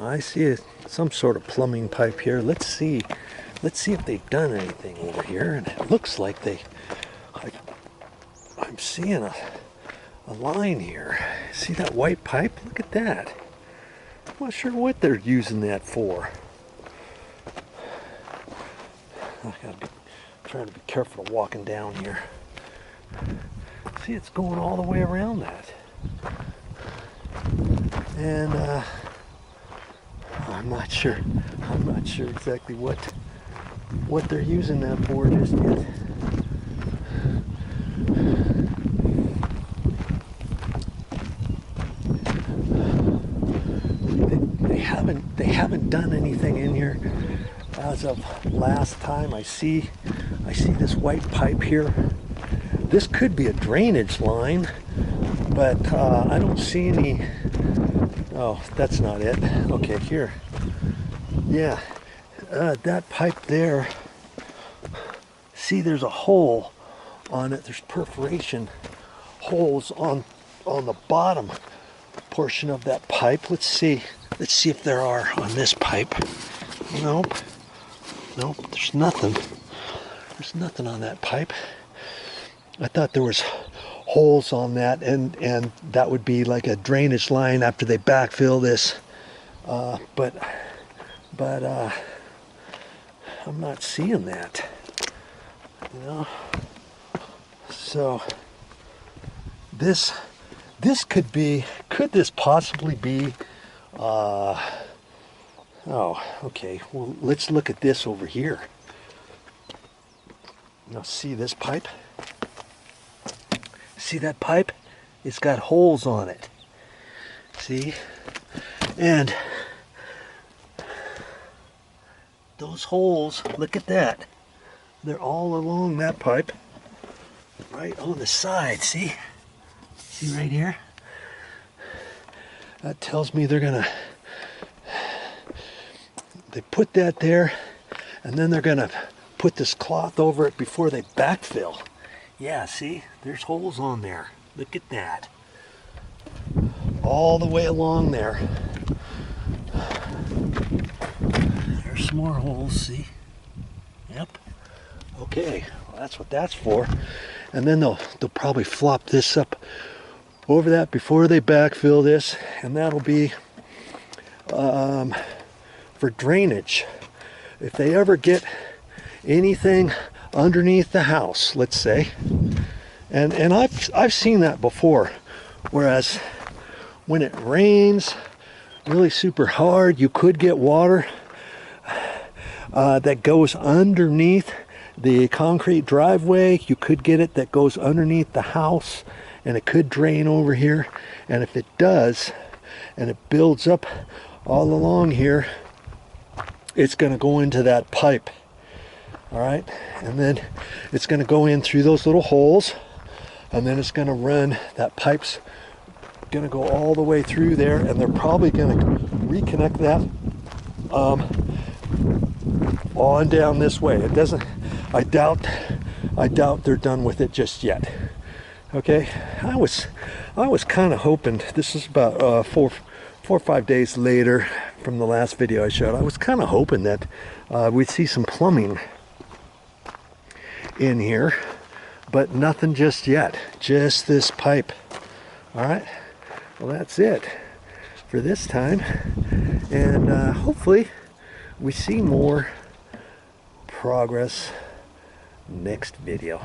I see some sort of plumbing pipe here. Let's see if they've done anything over here. And it looks like I'm seeing a line here. See that white pipe? Look at that. I'm not sure what they're using that for. I gotta be trying to be careful of walking down here. See, it's going all the way around that. And I'm not sure exactly what they're using that for just yet. They haven't done anything in here as of last time. I see this white pipe here. This could be a drainage line, but I don't see any. Oh, that's not it. Okay, here. Yeah, that pipe there. See, there's a hole on it. There's perforation holes on the bottom portion of that pipe. Let's see if there are on this pipe. Nope, there's nothing. There's nothing on that pipe. I thought there was holes on that, and that would be like a drainage line after they backfill this. But I'm not seeing that. You know. So this could this possibly be? Oh, okay. Well, let's look at this over here. Now, see this pipe? See that pipe? It's got holes on it. See? And those holes, look at that. They're all along that pipe. Right on the side, see? See right here? That tells me they put that there, and then they're gonna put this cloth over it before they backfill. Yeah, see, there's holes on there. Look at that. All the way along there. There's some more holes, see? Yep. Okay, well, that's what that's for. And then they'll probably flop this up over that before they backfill this, and that'll be for drainage. If they ever get anything underneath the house, let's say, and I've seen that before, whereas when it rains really super hard, you could get water that goes underneath the concrete driveway. You could get it that goes underneath the house, and it could drain over here. And if it does, and it builds up all along here, it's going to go into that pipe. All right, and then it's going to go in through those little holes, and then it's going to run. That pipe's going to go all the way through there, and they're probably going to reconnect that on down this way. It doesn't. I doubt they're done with it just yet. Okay, I was kind of hoping. This is about 4 or 5 days later from the last video I showed. I was kind of hoping that we'd see some plumbing in here, but nothing just yet. Just this pipe. All right. Well, that's it for this time, and hopefully we see more progress next video.